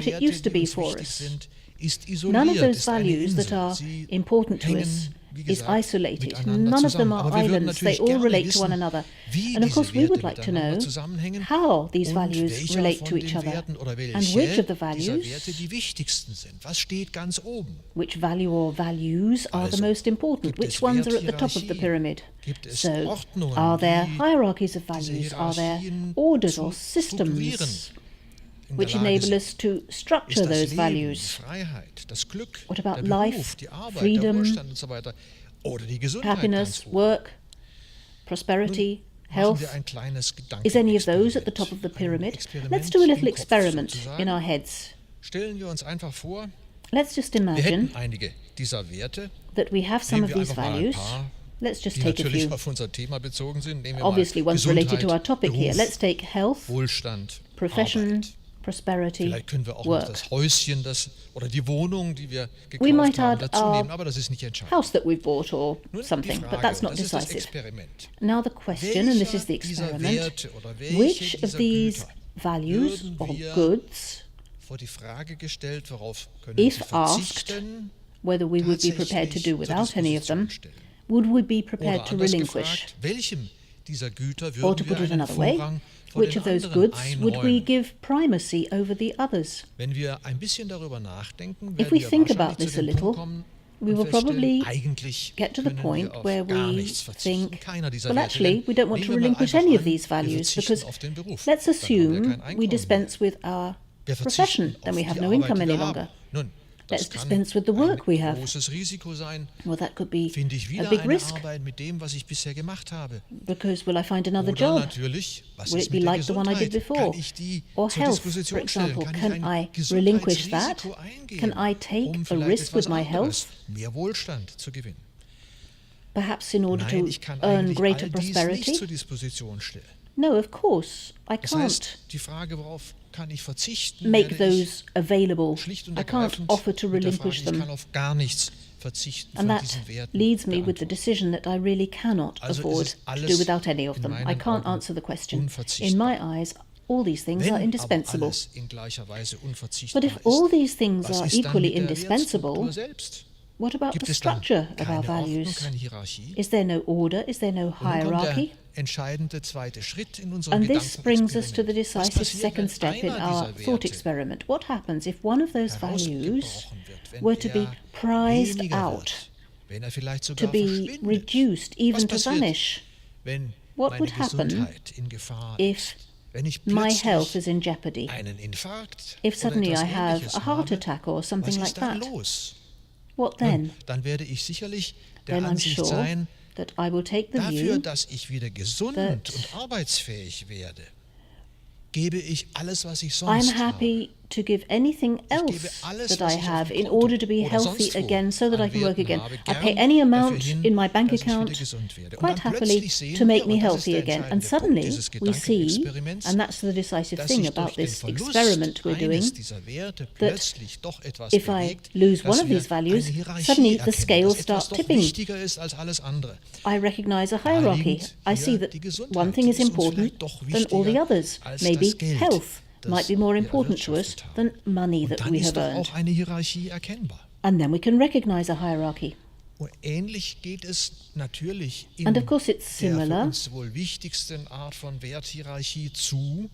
what it Werte, used to die be uns for wichtig us. sind, ist None of isoliert, those ist eine values that Insel. are Sie important to hängen us wie is gesagt, isolated. miteinander None of them zusammen. are Aber wir würden islands. They natürlich all gerne relate to wissen, one another. wie And of diese course, we would Werte like to know miteinander zusammenhängen how these und values welcher relate von to each den other Werten oder and which welche of the dieser values, Werte die wichtigsten sind. Was steht ganz oben? which value or values are the Also, most important, gibt which es ones are at the top of the Werthierarchien? pyramid. Gibt es So, Ordnungen, are there die hierarchies of diese values? Are there Hierarchien orders zu or strukturieren systems in der which Lage enable sind? us to Ist structure das those Leben, die values? Freiheit, das Glück, What about der Beruf, life, die Arbeit, der freedom, Wohlstand und so weiter? Oder die Gesundheit Happiness, ganz oben? work, prosperity, Machen health? wir ein kleines Is any of those at the top of the pyramid? Let's do a little experiment in our heads. Stellen wir uns einfach vor, Let's just wir imagine hätten einige dieser Werte, that we have some nehmen of wir these einfach mal ein values. paar, Let's just die take a natürlich few. auf unser Thema bezogen sind. Nehmen wir Obviously, mal one's related to our Gesundheit, topic here. Beruf, Let's take health, Wohlstand, profession, Arbeit. prosperity, Vielleicht können wir auch noch work. das Häuschen oder die Wohnung, die wir We might gekauft haben, add dazu our nehmen, aber das ist nicht entscheidend. house that we've bought or Nun die something, Frage, but that's not das ist das decisive. Experiment. Now the question, and this is the Welcher dieser experiment, Werte oder welche which of dieser these Güter values würden or wir goods, vor die Frage gestellt, worauf können if Sie asked, verzichten, whether we would be prepared to do tatsächlich zur without any of them, Disposition stellen? would we be prepared Oder to anders relinquish? gefragt, welchem dieser Güter Or to würden wir put it einen another way, Vorrang vor which den of those anderen goods would we einräumen? give primacy over the others? Wenn wir ein bisschen darüber nachdenken, If werden we wir think wahrscheinlich about this zu a dem Punkt little, kommen we und will probably feststellen, eigentlich get to the können point wir auf where gar we nichts verzichten, think, keiner dieser well, Werte. actually, we don't want to Nehmen wir mal relinquish einfach any of an, these wir values, verzichten because auf den Beruf. let's Dann haben wir assume kein we Einkommen dispense with our Wir profession, verzichten then we auf have die no Arbeit, income die any wir longer. haben. Nun, Let's das kann dispense with the work we ein have. großes Risiko sein. Well, that could be Finde ich a wieder big eine risk, Arbeit mit dem, was ich bisher gemacht habe? because will I find another Oder job? natürlich, was Will ist it be mit der like the one I did Gesundheit? before? Kann ich die Or zur health, for Disposition stellen? example, Kann ich can ein I relinquish that? Gesundheitsrisiko eingehen, Can I take um a vielleicht risk with etwas my anderes, health? mehr Wohlstand zu gewinnen? Perhaps in order Nein, to ich kann earn eigentlich greater all dies nicht prosperity? zur Disposition stellen. No, of course, I Das can't heißt, die Frage, worauf kann ich verzichten, make werde ich those available. schlicht und I can't ergreifend offer to mit der relinquish Frage, ich them. kann auf gar nichts verzichten And von that diesen Werten leads me with the beantworten. decision that I really cannot Also afford ist es to do alles without any of in them. I meinen can't Augen answer the question. In unverzichtbar. my eyes, all these things Wenn are aber indispensable. alles in gleicher Weise unverzichtbar But if all ist, these things was are ist dann equally mit der indispensable, Wertstruktur selbst? what about Gibt the es dann structure of keine our Ordnung, values? keine Hierarchie? Is there no order? Is there no Und nun kommt hierarchy? der entscheidende zweite Schritt in unserem And this brings us to the Gedankenexperiment. Was decisive passiert, second wenn step in einer our dieser thought Werte experiment. What happens if one of those values herausgebrochen wird, wenn were to be er prized weniger out, wird, wenn er vielleicht to sogar be verschwindet? reduced, even Was to passiert, vanish? wenn What meine would happen Gesundheit in Gefahr if ist? Wenn ich my plötzlich health is in jeopardy? einen Infarkt If oder suddenly etwas I have Ähnliches a heart habe, attack or something was like ist dann that? los? What then? Nun, dann werde ich sicherlich der Then I'm Ansicht sure sein, that I will take the dafür, view dass ich wieder gesund that und arbeitsfähig werde, gebe ich alles, was ich I'm sonst habe. happy to give anything Ich gebe else alles, that was I ich auf have dem in Konto order to be oder healthy sonst wo again so that I an can work Werten again. habe, I gern pay any dafür amount hin, in my bank dass ich wieder account gesund werde. Und quite dann happily plötzlich sehen to make wir, me und das ist healthy der again. And entscheidende Punkt suddenly dieses we see, Gedankenexperiments, and that's the decisive dass thing sich about durch den this Verlust experiment we're doing, eines dieser Werte plötzlich doch etwas if I bewegt, lose dass one of wir these values, eine Hierarchie suddenly the erkennen, scales dass etwas start doch tipping. wichtiger ist als alles andere. I recognize a Da hierarchy. liegt I hier see that die Gesundheit. one thing Die is ist uns important vielleicht doch than all the wichtiger others. als Maybe das Geld, health das might be more wir important to us erwirtschaftet haben. than money Und that dann we ist have doch earned. auch eine Hierarchie erkennbar. And then we can recognize a hierarchy. Und ähnlich geht es natürlich in And of course it's der für similar uns wohl wichtigsten Art von Werthierarchie zu,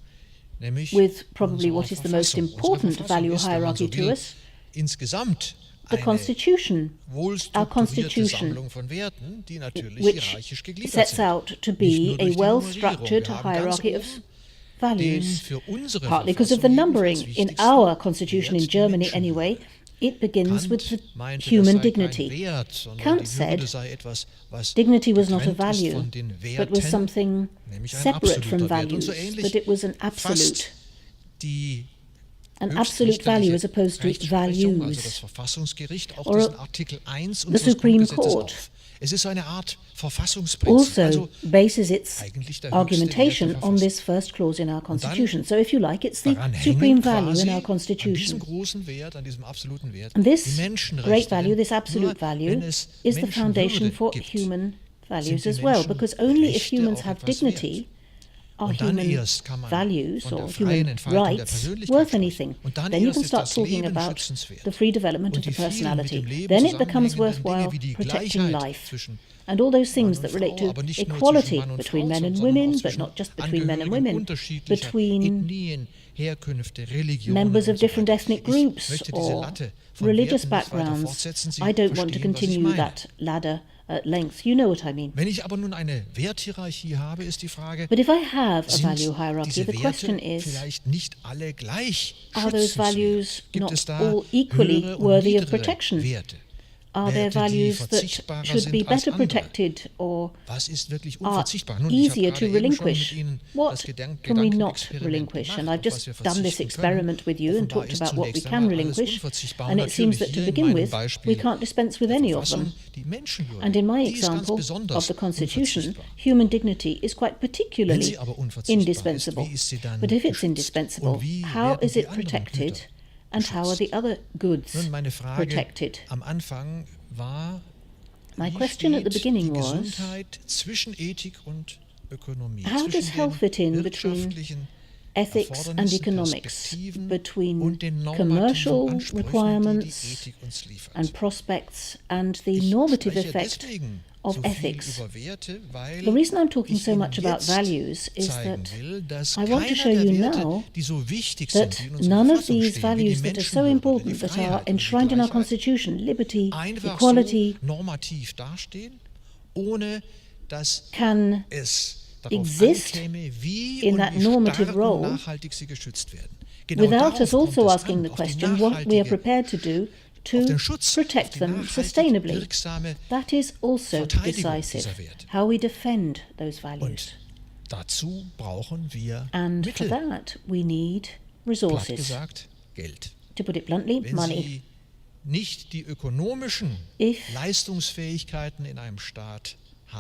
nämlich with probably unserer what is the most Verfassung. Unsere important Verfassung value ist, wenn man hierarchy so to will, us, insgesamt the eine Constitution, our wohlstrukturierte Constitution, Sammlung von Werten, die natürlich which hierarchisch gegliedert sets sind. out to Nicht be nur a durch die well-structured Nummerierung. Wir haben ganz hierarchy of oben den values, für unsere partly because of the Verfassung numbering. jedenfalls In wichtigsten our Constitution in Wert, die Germany Menschenwürde. anyway, it begins with the Kant meinte, human das sei dignity. kein Wert, sondern Kant die said Würde sei etwas, was dignity was not a getrennt ist value, von den but Werten, was something nämlich ein separate from absoluter Wert. Und values, so ähnlich that it was an absolute, fasst die an absolute value as opposed to Rechtsprechung, also das values. Verfassungsgericht, auch Or diesen Artikel 1 the unseres Supreme Grundgesetzes Court auf. Es ist so eine Art Verfassungsprinzip, Also also bases its eigentlich der höchste argumentation Wert der on Verfassung. this first clause in our Constitution. So if you like, it's the Daran supreme hängen value quasi in our an diesem Constitution. großen Wert, an diesem absoluten Wert, And die this Menschenrechte. great value, Denn this absolute nur value, wenn es is the foundation Menschenwürde for gibt, human values sind die as well, because only if Menschenrechte humans auch have etwas dignity are Und dann human erst kann man values von der or freien human Entfaltung der rights Persönlichkeit worth sprechen. anything? Und dann Then you erst can ist start das talking Leben about schützenswert. the free development Und of die the vielen mit personality. dem Leben Then it becomes zusammenhängenden worthwhile Dinge wie die protecting Gleichheit life. zwischen And all those things Mann that und relate Frau, to aber nicht nur equality zwischen Mann und between Frau, men and sondern auch women, but zwischen not just between men and Angehörigen women, unterschiedlicher between Ethnien, Herkünfte, Religionen members und of so different weiter. ethnic Ich groups möchte diese or Latte von religious Werten nicht weiter backgrounds. fortsetzen. Sie I don't want to verstehen, was ich continue meine. that ladder at length. You know what I mean. Wenn ich aber nun eine Werthierarchie habe, ist die Frage, But if I have a sind value hierarchy, diese the question Werte is, vielleicht nicht alle gleich are those values schützenswert? Gibt es not da all equally höhere und worthy of niedrigere protection? Werte? Are there Werte, die values that verzichtbarer should be sind als better andere? protected or Was ist wirklich are unverzichtbar? Nun, ich habe easier to gerade eben schon relinquish? mit Ihnen What das can we not Gedankenexperiment relinquish? And gemacht, I've auf was just wir done this verzichten können. experiment with you and Offenbar talked ist about what we zunächst can einmal alles relinquish. unverzichtbar. And it seems Natürlich that to hier in begin meinem with, Beispiel we can't dispense with der any of them. Verfassung die Menschenwürde. And in my Die ist ganz example besonders of the Constitution, unverzichtbar. human dignity is quite Wenn particularly sie aber unverzichtbar indispensable. ist, wie ist sie dann But if it's geschützt? indispensable, Und wie how werden is die it anderen protected Güter and how are the other goods Nun, meine Frage protected? am Anfang war, My wie question at the steht beginning die was, Gesundheit zwischen Ethik und Ökonomie, how does zwischen health fit in den between wirtschaftlichen ethics and Erfordernissen, economics, Perspektiven between und den normativen commercial Ansprüchen, die die requirements Ethik uns liefert. and prospects and the Ich normative spreche effect deswegen of so viel ethics. über Werte, weil The reason I'm talking ich so Ihnen much about jetzt values is zeigen that will, dass I want to keiner show der you Werte, now die so wichtig that sind, die in unserer none of Verfassung these stehen, wie die values that are so Menschenwürde, die important that are Freiheit und die enshrined in our Gleichheit, Constitution, liberty, einfach equality, so normativ dastehen, ohne dass can es darauf exist ankäme, wie in und that wie normative stark und role nachhaltig sie geschützt werden. Genau without darauf us also kommt es asking an, the auf die question what we are nachhaltige, prepared to do auf to den Schutz, auf protect die them nachhaltig sustainably. wirksame That is also Verteidigung decisive, dieser Werte. how we defend those values. Und dazu brauchen wir And for Mittel, that we need platt resources. gesagt Geld. To put it bluntly, Wenn money. Sie nicht die ökonomischen If Leistungsfähigkeiten in einem Staat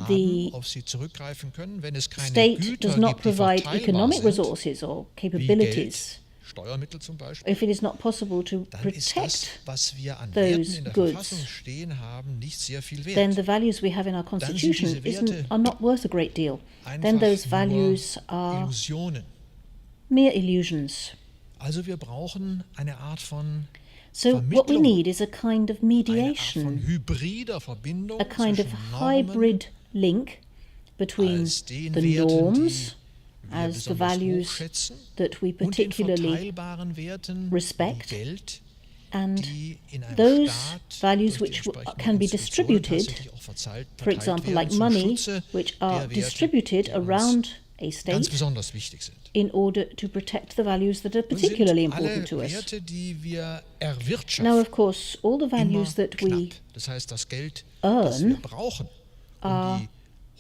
the haben, auf sie zurückgreifen können, wenn es keine state Güter does not gibt, die provide verteilbar economic sind, resources or wie Geld, capabilities, Steuermittel zum Beispiel, if it is not possible to dann ist das, protect was wir an those Werten in der goods, Verfassung stehen haben, nicht sehr viel wert. then the values we have in our Constitution diese Werte are not worth a great deal. Then Einfach those nur values are Illusionen. mere illusions. Also wir brauchen eine Art von So what we Vermittlung, need is a kind of eine Art von mediation, hybrider Verbindung a kind of zwischen Normen hybrid link between als den the Werten, norms die wir as the besonders values hochschätzen, that we und den particularly verteilbaren Werten respect, wie Geld, and die in einem those Staat values durch die which entsprechenden can be Institutionen distributed, tatsächlich auch verteilt for example, like werden zum money, Schutze which der are Werte, distributed die uns around a ganz state besonders wichtig sind. in order to protect the values that are Nun particularly sind alle important to us. Werte, die wir Now, erwirtschaften, of course, all the values immer that we knapp. Das heißt, das Geld, das wir earn brauchen, are die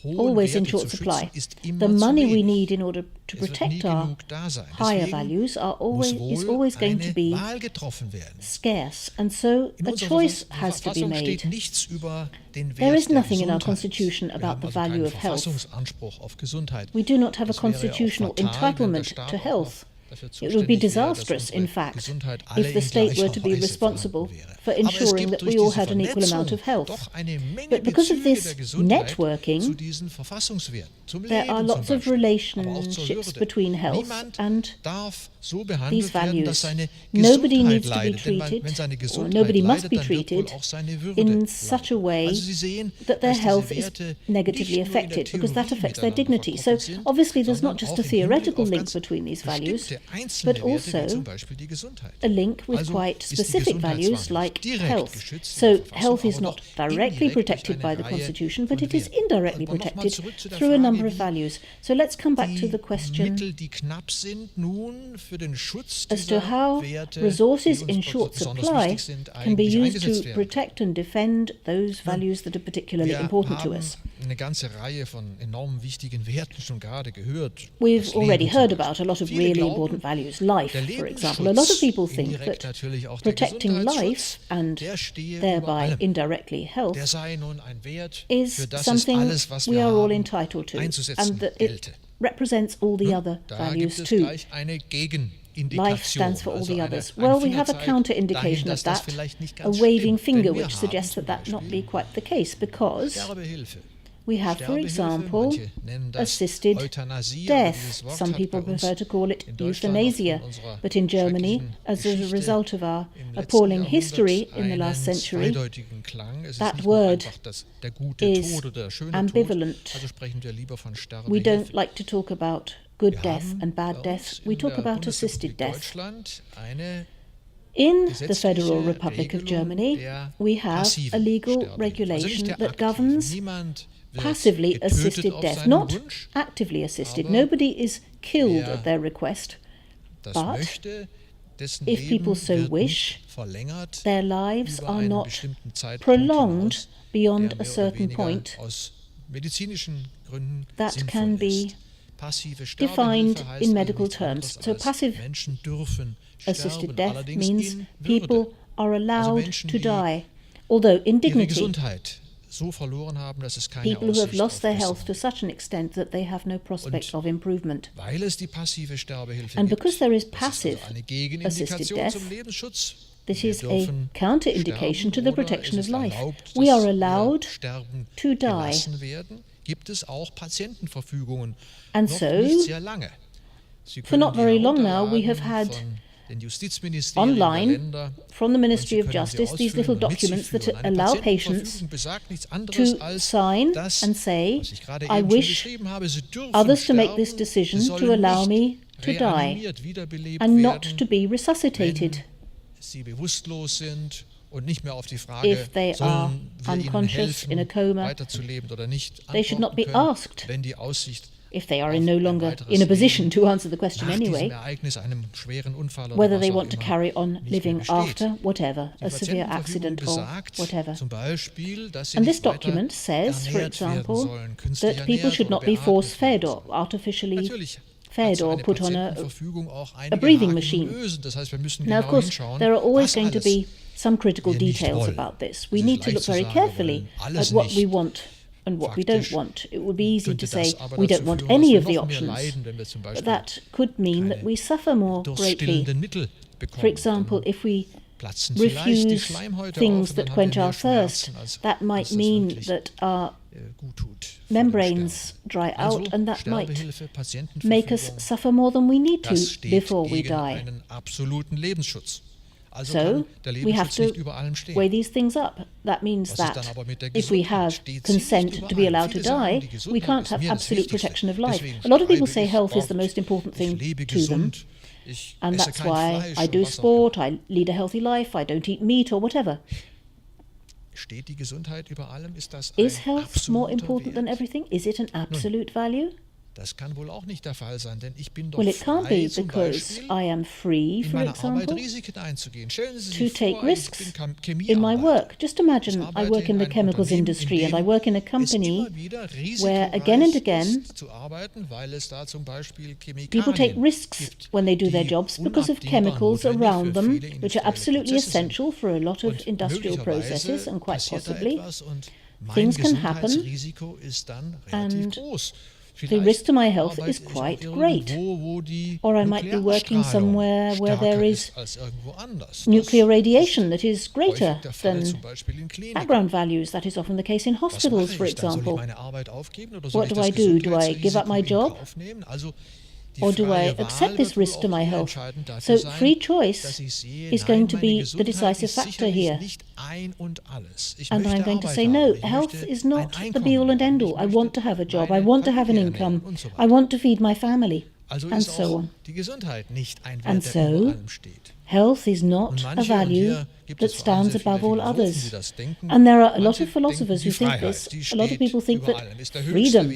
hohen always in Werte short zu supply. schützen, ist immer The money zu we wenig. need in order to Es wird nie protect our genug da sein. higher Deswegen values muss is wohl always going to eine be Wahl getroffen werden. scarce, and so In a unserer choice has to be Verfassung made. steht nichts über den Wert There is der nothing in our Gesundheit. Constitution Wir about haben the also value keinen of health. Verfassungsanspruch auf Gesundheit. We do not have a Das wäre ja auch constitutional fatal, wenn der entitlement Staat to auch noch health. dafür It would be zuständig wäre, dass disastrous, unsere in fact, Gesundheit alle if the in state were gleicher to be Weise responsible vorhanden wäre. for Aber es ensuring gibt that durch we all diese had an equal amount of Vernetzung health. doch eine Menge But because of Bezüge this der Gesundheit networking, zu diesen Verfassungswerten, zum there Leben are zum lots of Beispiel, aber auch zur relationships Würde. between health Niemand and darf so these behandelt werden, values. dass seine Nobody Gesundheit needs to be leidet. Denn treated, wenn seine or Gesundheit nobody must leidet, be dann wird wohl treated auch seine Würde in such a way Also Sie sehen, that their dass diese health is Werte negatively nicht nur in der affected, because that Theorie affects their miteinander dignity. So verkoppelt sind, obviously there's sondern not just auch a im Hinblick theoretical auf link ganz between these values, bestimmte einzelne but Werte, wie also zum Beispiel die Gesundheit. a link with Also quite ist die specific Gesundheit values zwar like nicht direkt health. geschützt in So der Verfassung, health is aber not doch directly indirekt protected durch by the eine Reihe Constitution, but von it is Werten. indirectly Aber nochmal protected zurück zu der through a number Frage, of wie values. So let's come back to the die question Mittel, die knapp sind, nun für den Schutz as to dieser how Werte, resources die in uns short besonders supply wichtig sind, can be eigentlich used eingesetzt to werden. protect and defend those values that are particularly Wir important to haben us. eine ganze Reihe von enorm wichtigen Werten schon gerade gehört. We've Das already Leben zum heard Beispiel. about a lot of Viele really glauben, important values. Life, der for example. A lot of Lebensschutz, people think indirekt that natürlich auch der protecting life Gesundheitsschutz, and der stehe über thereby allem. indirectly health Der sei nun ein Wert, is für das es something alles, was we wir are all haben, entitled to, einzusetzen and that gelte. it represents all the other Da values gibt es too. gleich eine Gegenindikation, Life stands for all also the eine others. Well, we have a Fingerzeig counter-indication dahin, of dass das that, vielleicht nicht a ganz waving stimmt, finger denn wir which haben suggests zum that that not Beispiel be quite the case, because Sterbehilfe. We have, for example, assisted death. Some people prefer to call it euthanasia, but in Germany, as a result of our appalling history in the last century, that word is ambivalent. We don't like to talk about good death and bad death. We talk about assisted death. In the Federal Republic of Germany, we have a legal regulation that governs passively assisted death, not actively assisted. Nobody is killed at their request, but if people so wish, their lives are not prolonged beyond a certain point. That can be defined in medical terms. So passive assisted death means people are allowed to die, although in dignity. People who have lost their health to such an extent that they have no prospect of improvement. And because there is passive assisted death, this is a counter-indication to the protection of life. We are allowed to die. And so, for not very long now, we have had online from the Ministry of Justice these little documents that allow patients to sign and say, I wish others to make this decision to allow me to die and not to be resuscitated. If they are unconscious, in a coma, they should not be asked, if they are no longer in a position to answer the question anyway, whether they want to carry on living after whatever, a severe accident or whatever. And this document says, for example, that people should not be force-fed or artificially fed or put on a breathing machine. Now, of course, there are always going to be some critical details about this. We need to look very carefully at what we want and what we don't want. It would be easy to say we don't want any of the options, but that could mean that we suffer more greatly. For example, if we refuse things that quench our thirst, that might mean that our membranes dry out, and that might make us suffer more than we need to before we die. So we have to weigh these things up. That means that if we have consent to be allowed to die, we can't have absolute protection of life. A lot of people say health is the most important thing to them, and that's why I do sport, I lead a healthy life, I don't eat meat or whatever. Is health more important than everything? Is it an absolute value? Well, it can't be, because I am free, for example, to take risks in my work. Just imagine I work in the chemicals industry and I work in a company where again and again people take risks when they do their jobs because of chemicals around them, which are absolutely essential for a lot of industrial processes, and quite possibly things can happen and the risk to my health is quite great. Or I might be working somewhere where there is nuclear radiation that is greater than background values. That is often the case in hospitals, for example. What do? Do I give up my job? Or do I accept this risk to my health? So free choice is going to be the decisive factor here. And I'm going to say, no, health is not the be-all and end-all. I want to have a job, I want to have an income, I want to feed my family, and so on. And so, health is not a value that stands above all others. And there are a lot of philosophers who think this. A lot of people think that freedom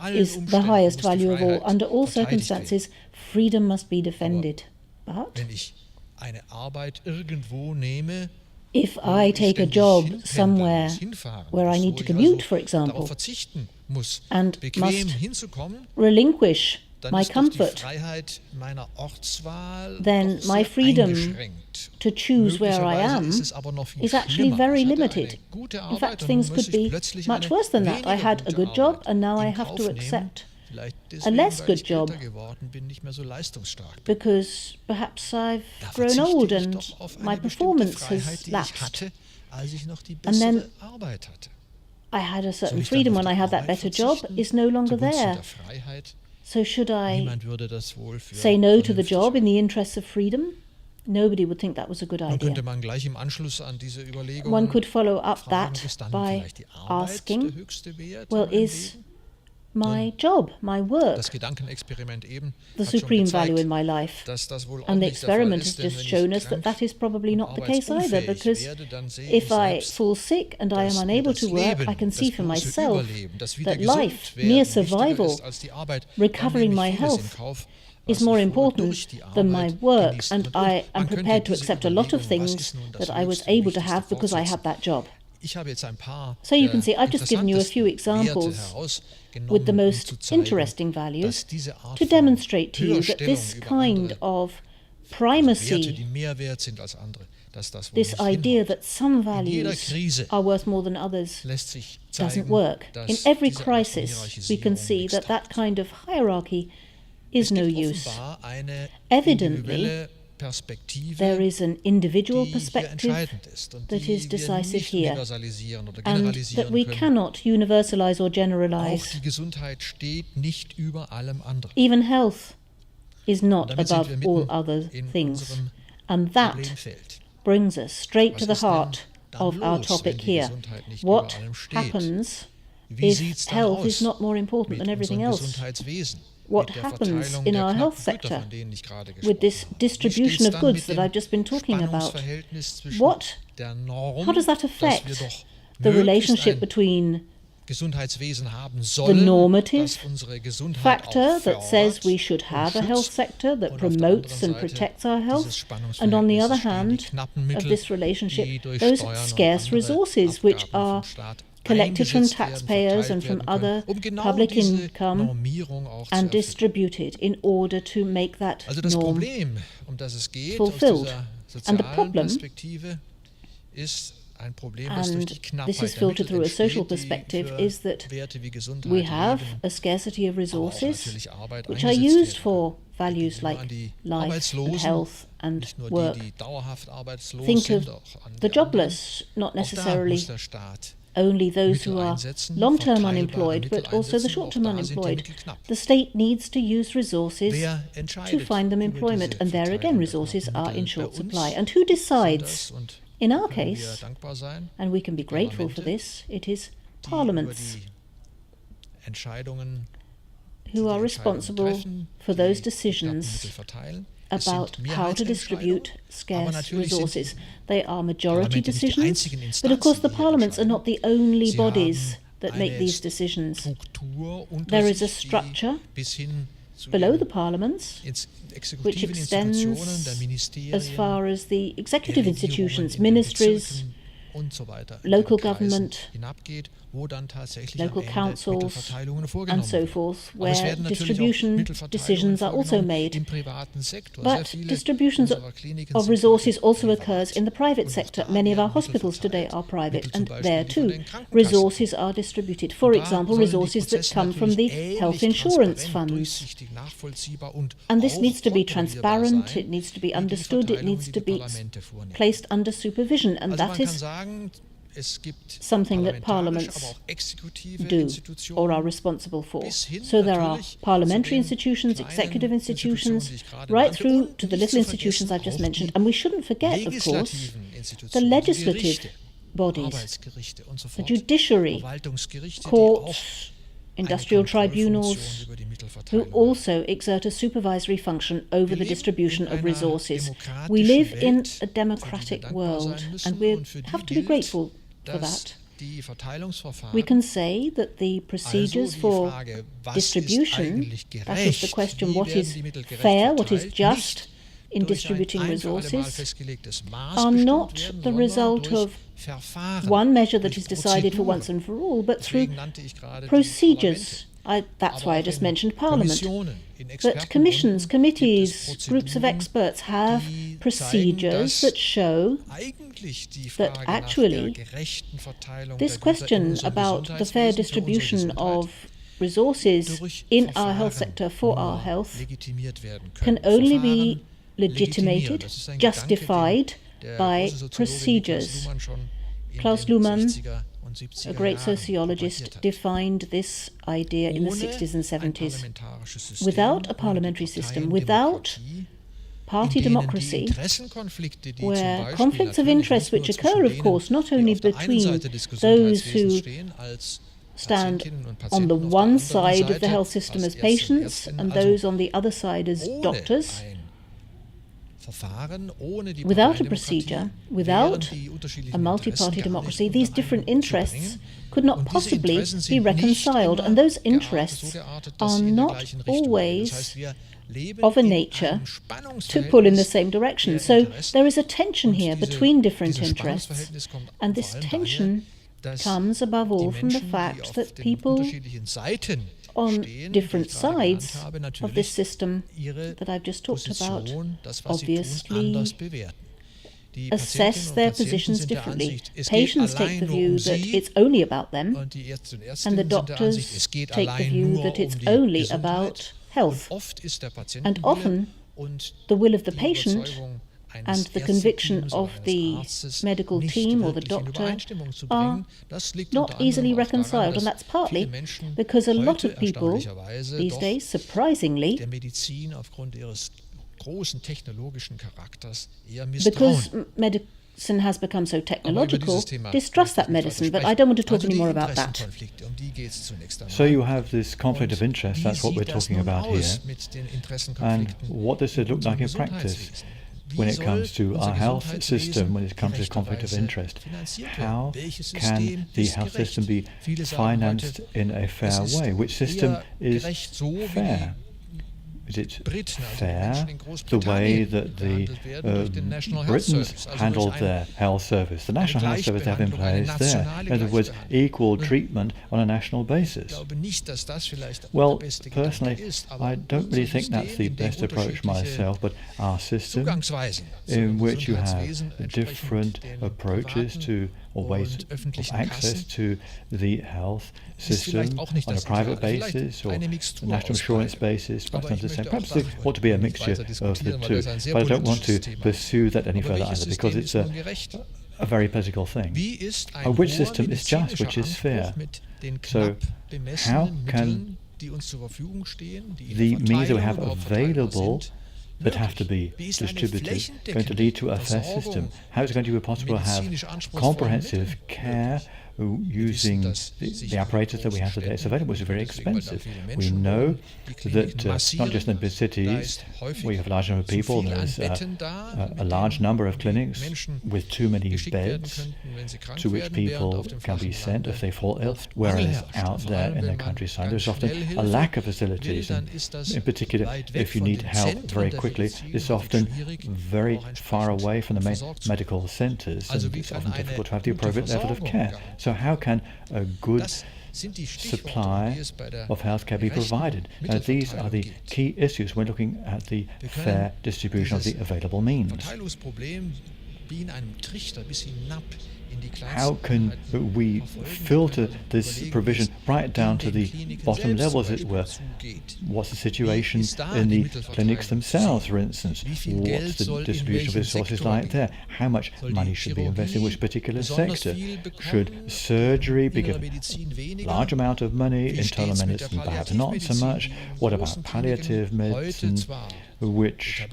is the highest value of all. Under all circumstances, freedom must be defended. But if I take a job somewhere where I need to commute, for example, and must relinquish my comfort, then my freedom to choose where I am is actually very limited. In fact, things could be much worse than that. I had a good job and now I have to accept a less good job because perhaps I've grown old and my performance has lapsed. And then I had a certain freedom when I had that better job is no longer there. So should I say no to the job in the interests of freedom? Nobody would think that was a good idea. One could follow up that by asking, well, is my job, my work, the supreme value in my life? And the experiment has just shown us that that is probably not the case either, because if I fall sick and I am unable to work, I can see for myself that life, mere survival, recovering my health, is more important than my work, and I am prepared to accept a lot of things that I was able to have because I had that job. So you can see, I've just given you a few examples with the most interesting values to demonstrate to you that this kind of primacy, this idea that some values are worth more than others, doesn't work. In every crisis, we can see that that kind of hierarchy is no use. Evidently, there is an individual perspective that is decisive here, and that we cannot universalize or generalize. Even health is not above all other things, and that brings us straight to the heart of our topic here. What happens if health is not more important than everything else? What happens in our health sector with this distribution of goods that I've just been talking about? How does that affect the relationship between the normative factor that says we should have a health sector that promotes and protects our health, and on the other hand of this relationship, those scarce resources which are collected from taxpayers and from other public income and distributed in order to make that norm fulfilled. And the problem, and this is filtered through a social perspective, is that we have a scarcity of resources which are used for values like life and health and work. Think of the jobless, not necessarily only those who are long-term unemployed, but also the short-term unemployed. The state needs to use resources to find them employment, and there again resources are in short supply. And who decides? In our case, and we can be grateful for this, it is parliaments who are responsible for those decisions about how to distribute scarce resources. They are majority decisions, but of course the parliaments are not the only bodies that make these decisions. There is a structure below the parliaments which extends as far as the executive institutions, ministries, local government, local councils, and so forth, where distribution decisions are also made. But distributions of resources also occurs in the private sector. Many of our hospitals today are private, and there too resources are distributed. For example, resources that come from the health insurance funds. And this needs to be transparent, it needs to be understood, it needs to be placed under supervision, and that is something that parliaments do or are responsible for. So there are parliamentary institutions, executive institutions, right through to the little institutions I've just mentioned. And we shouldn't forget, of course, the legislative bodies, the judiciary, courts, industrial tribunals, who also exert a supervisory function over the distribution of resources. We live in a democratic world, and we have to be grateful for that. We can say that the procedures for distribution, that is the question, what is fair, what is just in distributing resources, are not the result of one measure that is decided for once and for all, but through procedures. That's why I just mentioned Parliament. That commissions, committees, groups of experts have procedures that show that actually this question about the fair distribution of resources in our health sector for our health can only be legitimated, justified by procedures. Klaus Luhmann a great sociologist, defined this idea in the 60s and 70s. Without a parliamentary system, without party democracy, where conflicts of interest which occur, of course, not only between those who stand on the one side of the health system as patients and those on the other side as doctors, without a procedure, without a multi-party democracy, these different interests could not possibly be reconciled, and those interests are not always of a nature to pull in the same direction. So there is a tension here between different interests, and this tension comes above all from the fact that people on different sides of this system that I've just talked about obviously assess their positions differently. Patients take the view that it's only about them, and the doctors take the view that it's only about health. And often the will of the patient and the conviction of the medical team or the doctor are not easily reconciled, and that's partly because a lot of people these days, surprisingly, because medicine has become so technological, distrust that medicine, but I don't want to talk any more about that. So you have this conflict of interest, that's what we're talking about here. And what does it look like in practice when it comes to our health system, when it comes to conflict of interest? How can the health system be financed in a fair way? Which system is fair? Is it fair the way that the Britons handled their health service, the national health service they have in place there? In other words, equal treatment on a national basis. Well, personally, I don't really think that's the best approach myself, but our system, in which you have different approaches to or ways of access to the health system on a private basis or a national insurance basis, perhaps there ought to be a mixture of the two. But I don't want to pursue that any further either, because it's a very political thing. Which system is just, which is fair? So how can the means that we have available that have to be distributed going to lead to a fair system? How is it going to be possible to have comprehensive care using the apparatus that we have today? It's available, it's very expensive. We know that not just in the big cities where you have a large number of people, there's a large number of clinics with too many beds to which people can be sent if they fall ill, whereas out there in the countryside there's often a lack of facilities, and in particular if you need help very quickly, it's often very far away from the main medical centres, and it's often difficult to have the appropriate level of care. So how can a good supply of healthcare be provided? These are the key issues when looking at the fair distribution of the available means. How can we filter this provision right down to the bottom level, as it were? What's the situation in the clinics themselves, for instance? What's the distribution of resources like there? How much money should be invested in which particular sector? Should surgery be given a large amount of money, internal medicine perhaps not so much? What about palliative medicine, which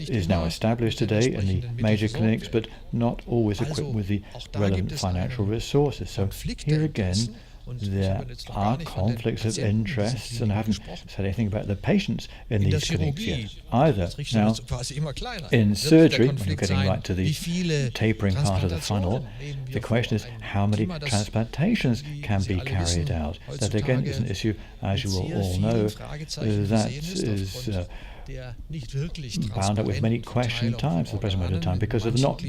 is now established today in the major clinics, but not always equipped with the relevant financial resources? So here again, there are conflicts of interests, and I haven't said anything about the patients in these clinics yet either. Now, in surgery, when you're getting right to the tapering part of the funnel, the question is how many transplantations can be carried out. That again is an issue, as you will all know, that is bound up with many question times at the present moment in time because of the not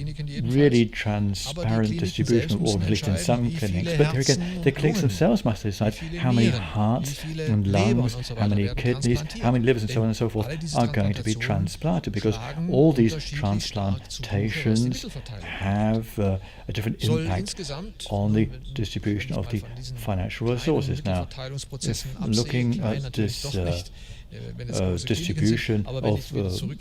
really transparent distribution, or at least in some clinics. But there again, the clinics themselves must decide how many hearts and lungs, how many kidneys, how many livers and so on and so forth are going to be transplanted, because all these transplantations have a different impact on the distribution of the financial resources. Now, if looking at this distribution of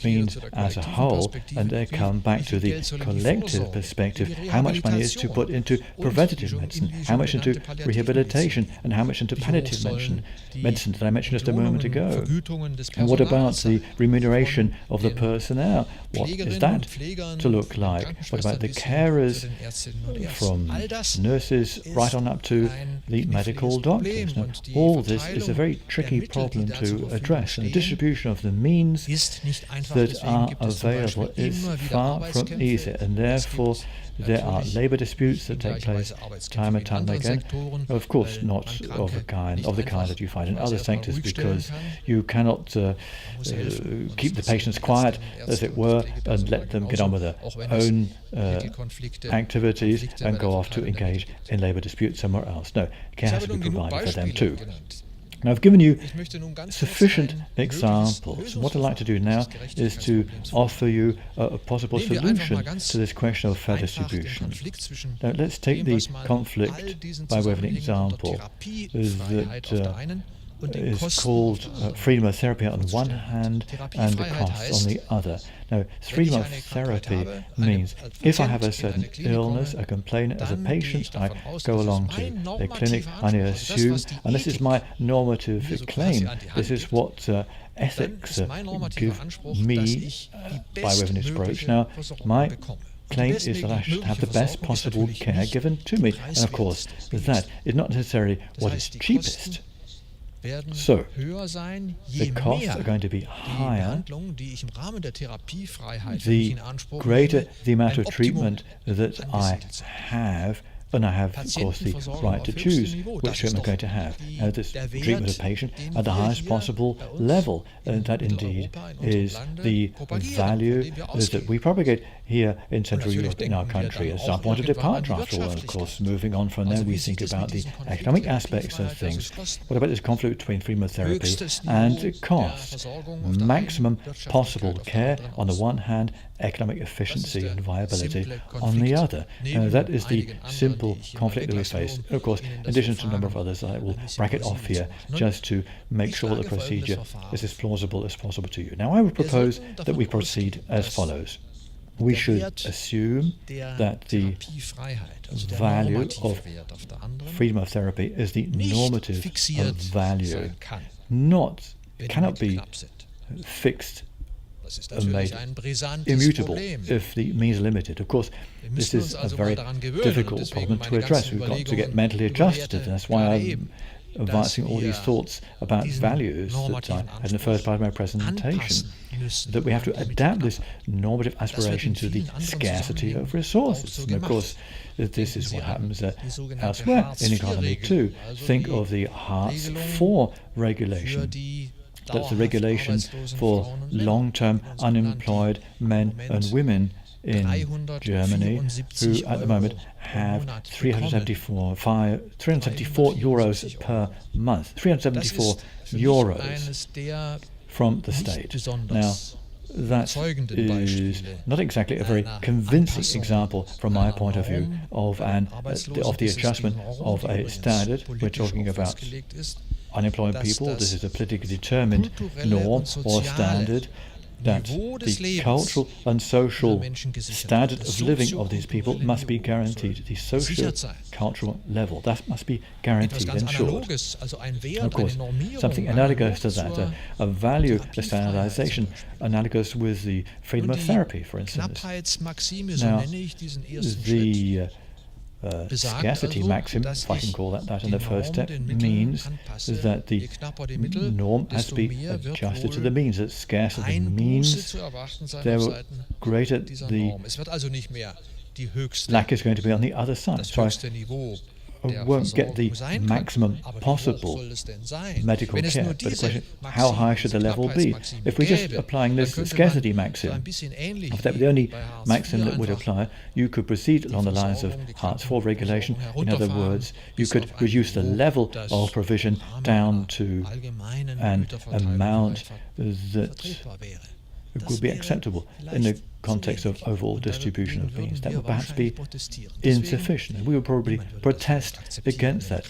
means as a whole, and they come back to the collective perspective, how much money is to put into preventative medicine, how much into rehabilitation, and how much into palliative medicine that I mentioned just a moment ago. And what about the remuneration of the personnel? What is that to look like? What about the carers, from nurses right on up to the medical doctors? Now, all this is a very tricky problem to address, and the distribution of the means that are available is far from easy, and therefore there are labour disputes that take place time and time again. Of course, not of the kind that you find in other sectors, because you cannot keep the patients quiet, as it were, and let them get on with their own activities and go off to engage in labour disputes somewhere else. No, care has to be provided for them too. Now, I've given you sufficient examples. What I'd like to do now is to offer you a possible solution to this question of fair distribution. Now, let's take the conflict by way of an example that is called freedom of therapy on one hand and the costs on the other. Now, freedom of therapy means if I have a certain illness, a complaint as a patient, I go along to a clinic, I assume, and this is my normative claim, this is what ethics give me by way of an approach. Now, my claim is that I should have the best possible care given to me, and of course that is not necessarily what is cheapest. So, the costs are going to be higher the greater the amount of treatment that I have, and I have, of course, the right to choose which treatment I'm going to have. This treatment of a patient at the highest possible level. And that indeed is the value that we propagate here in Central Europe, in our country, as our point of departure, after all. And of course, moving on from there, we think about the economic aspects of things. What about this conflict between freedom of therapy and cost? Maximum possible care on the one hand, economic efficiency and viability on the other. That is the simple conflict that we face. Of course, in addition to a number of others, I will bracket off here just to make sure the procedure is as plausible as possible to you. Now, I would propose that we proceed as follows. We should assume that the value of freedom of therapy is the normative value, cannot be fixed and made immutable if the means are limited. Of course, this is a very difficult problem to address. We've got to get mentally adjusted, and that's why I'm advancing all these thoughts about values that I had in the first part of my presentation, that we have to adapt this normative aspiration to the scarcity of resources. And of course, this is what happens elsewhere in economy too. Think of the Hartz IV regulation. That's the regulation for long-term unemployed men and women in Germany, who at the moment have 374 euros per month. 374 euros from the state. Now, that is not exactly a very convincing example from my point of view of the adjustment of a standard. We're talking about unemployed people. This is a politically determined norm or standard that the cultural and social standard of living of these people must be guaranteed. The social cultural level, that must be guaranteed, ensured. Of course, something analogous to that, a value, a standardization, analogous with the freedom of therapy, for instance. Now, the scarcity maxim, if I can call that in the first step, means that the norm has to be adjusted to the means. That scarcity means the greater the lack is going to be on the other side. So I won't get the maximum possible medical care. But the question, how high should the level be? If we're just applying this scarcity maxim, if that were the only maxim that would apply, you could proceed along the lines of Hartz IV regulation. In other words, you could reduce the level of provision down to an amount that would be acceptable. In the context of overall distribution of means. That would perhaps be insufficient, and we would probably protest against that,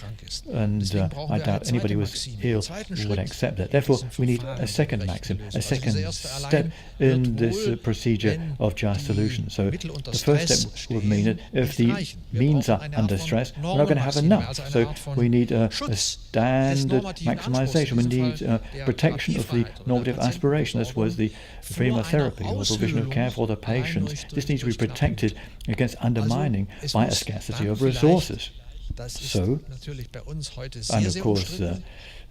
and I doubt anybody who was ill would accept that. Therefore, we need a second maxim, a second step in this procedure of just solution. So the first step would mean that if the means are under stress, we're not going to have enough. So we need a standard maximization. We need protection of the normative aspiration. This was the freedom of therapy or provision of care for the patients. This needs to be protected against undermining by a scarcity of resources. So, and of course,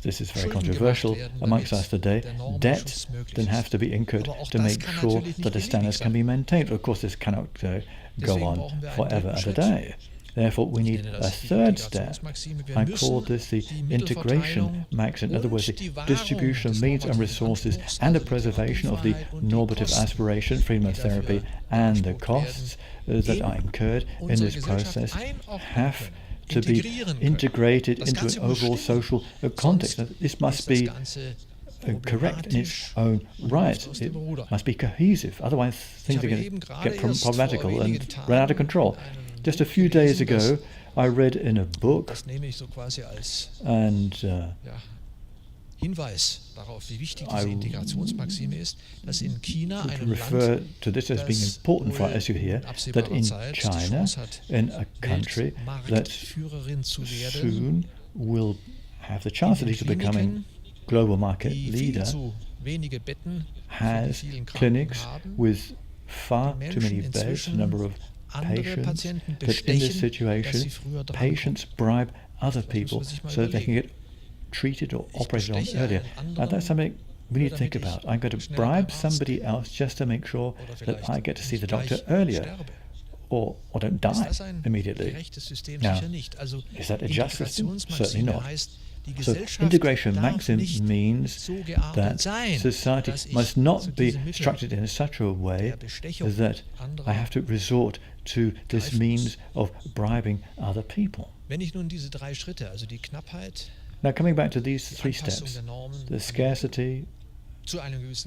this is very controversial amongst us today, debt then has to be incurred to make sure that the standards can be maintained. Of course, this cannot go on forever and a day. Therefore, we need a third step. I call this the integration maxim. In other words, the distribution of means and resources and the preservation of the normative aspiration, freedom of therapy, and the costs that are incurred in this process have to be integrated into an overall social context. This must be correct in its own right. It must be cohesive. Otherwise, things are going to get problematical and run out of control. Just a few days ago, I read in a book, and I would refer to this as being important for our issue here, that in China, in a country that soon will have the chance at least of becoming global market leader, has clinics with far too many beds, the number of patients, that in this situation, patients bribe other people so that they can get treated or operated on earlier. Now that's something we need to think about. I'm going to bribe somebody else just to make sure that I get to see the doctor earlier, or don't die immediately. Now, is that a just system? Certainly not. So integration maxim means that society must not be structured in such a way that I have to resort to this means of bribing other people. Now, coming back to these three steps, the scarcity,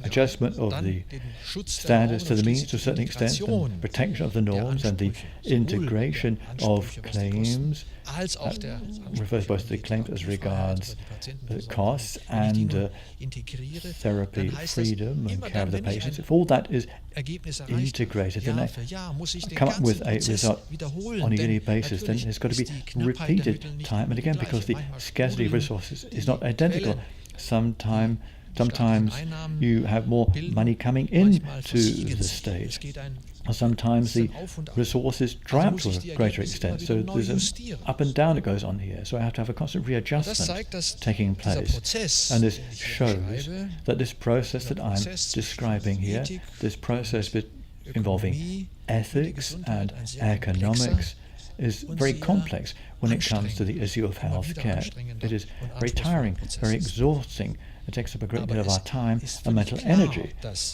adjustment of the standards to the means to a certain extent, and protection of the norms, and the integration of claims, refers both to the claims as regards costs and therapy freedom and care of the patients. If all that is integrated, then I come up with a result on a yearly basis, then it's got to be repeated time and again, because the scarcity of resources is not identical. Sometimes you have more money coming into the state. Sometimes the resources dry up to a greater extent. So there's an up and down that goes on here. So I have to have a constant readjustment taking place. And this shows that this process that I'm describing here, this process involving ethics and economics, is very complex when it comes to the issue of health care. It is very tiring, very exhausting. It takes up a great deal of our time and mental energy.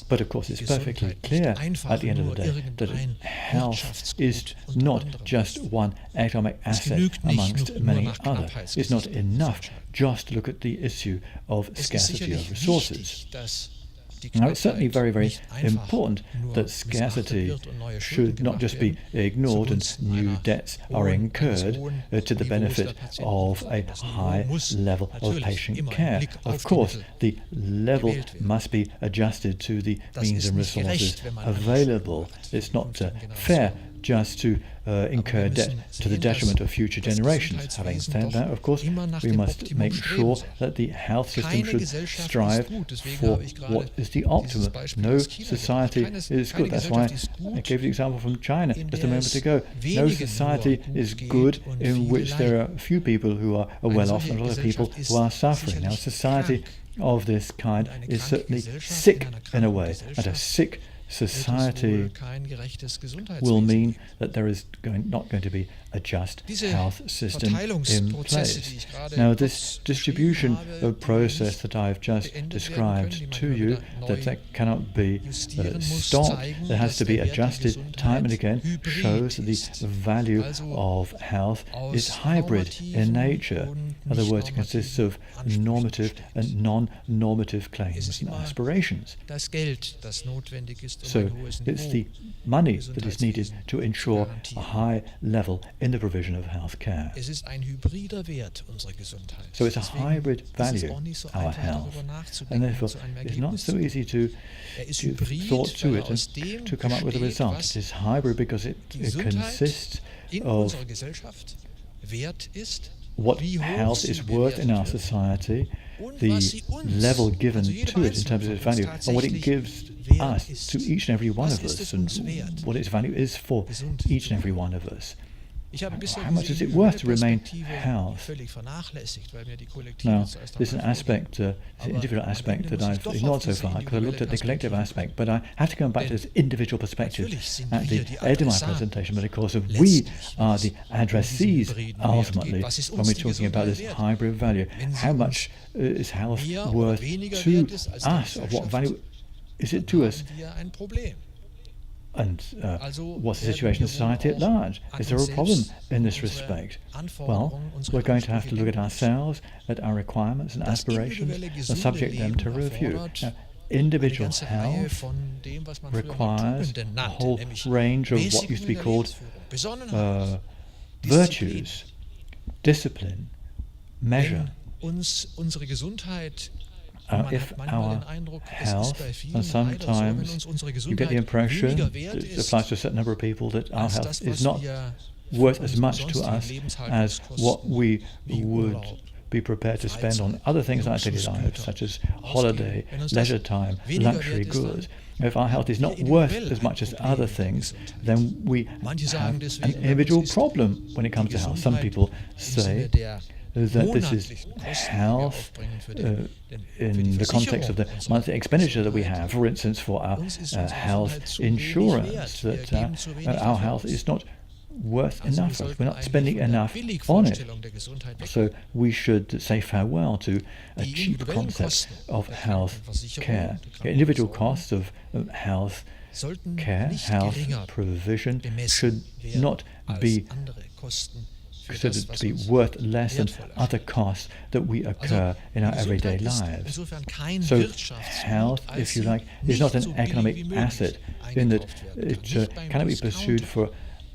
But of course, it's perfectly clear at the end of the day that health is not just one economic asset amongst many others. It's not enough just to look at the issue of scarcity of resources. Now, it's certainly very, very important that scarcity should not just be ignored and new debts are incurred to the benefit of a high level of patient care. Of course, the level must be adjusted to the means and resources available. It's not fair just to incur debt to the detriment of future generations. Having said that, of course, we must make sure that the health system should strive for what is the optimum. No society is good. That's why I gave the example from China just a moment ago. No society is good in which there are few people who are well off and a lot of people who are suffering. Now, a society of this kind is certainly sick in a way, and a sick society will mean that there is not going to be a just health system in place. Now, this distribution process that I've just described to you, that cannot be stopped, that has to be adjusted time and again, shows that the value of health is hybrid in nature. In other words, it consists of normative and non-normative claims and aspirations. So it's the money that is needed to ensure a high level in the provision of health care. So it's a hybrid value, our health, and therefore it's not so easy to thought to it and to come up with a result. It is hybrid because it consists of what health is worth in our society, the level given to it in terms of its value, and what it gives us to each and every one of us, and what its value is for each and every one of us. How much is it worth to remain health? Now, this is an aspect, the individual aspect that I've ignored so far, because I looked at the collective aspect, but I have to come back to this individual perspective at the end of my presentation. But of course, we are the addressees ultimately when we're talking about this hybrid value. How much is health worth to us, or what value is it to us? And what's the situation in society at large? Is there a problem in this respect? Well, we're going to have to look at ourselves, at our requirements and aspirations, and subject them to review. Now, individual health requires a whole range of what used to be called virtues, discipline, measure. If our health, and sometimes you get the impression, it applies to a certain number of people, that our health is not worth as much to us as what we would be prepared to spend on other things in our daily lives, such as holiday, leisure time, luxury goods. If our health is not worth as much as other things, then we have an individual problem when it comes to health. Some people say that this is health in the context of the monthly expenditure that we have, for instance, for our health insurance, that our health is not worth enough for us. We're not spending enough on it. So we should say farewell to a cheap concept of health care. The individual costs of health care, health provision, should not be considered to be worth less than other costs that we occur in our everyday lives. So health, if you like, is not an economic asset in that it cannot be pursued for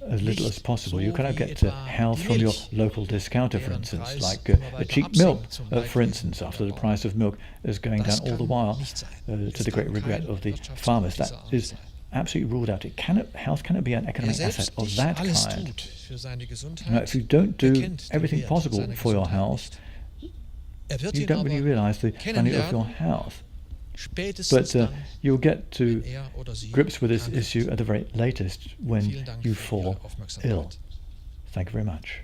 as little as possible. You cannot get health from your local discounter, for instance, like a cheap milk, for instance, after the price of milk is going down all the while, to the great regret of the farmers. That is absolutely ruled out. Health cannot be an economic asset of that kind. Now, if you don't do everything possible for your health, you don't really realize the value of your health. But you'll get to grips with this issue at the very latest when you fall ill. Thank you very much.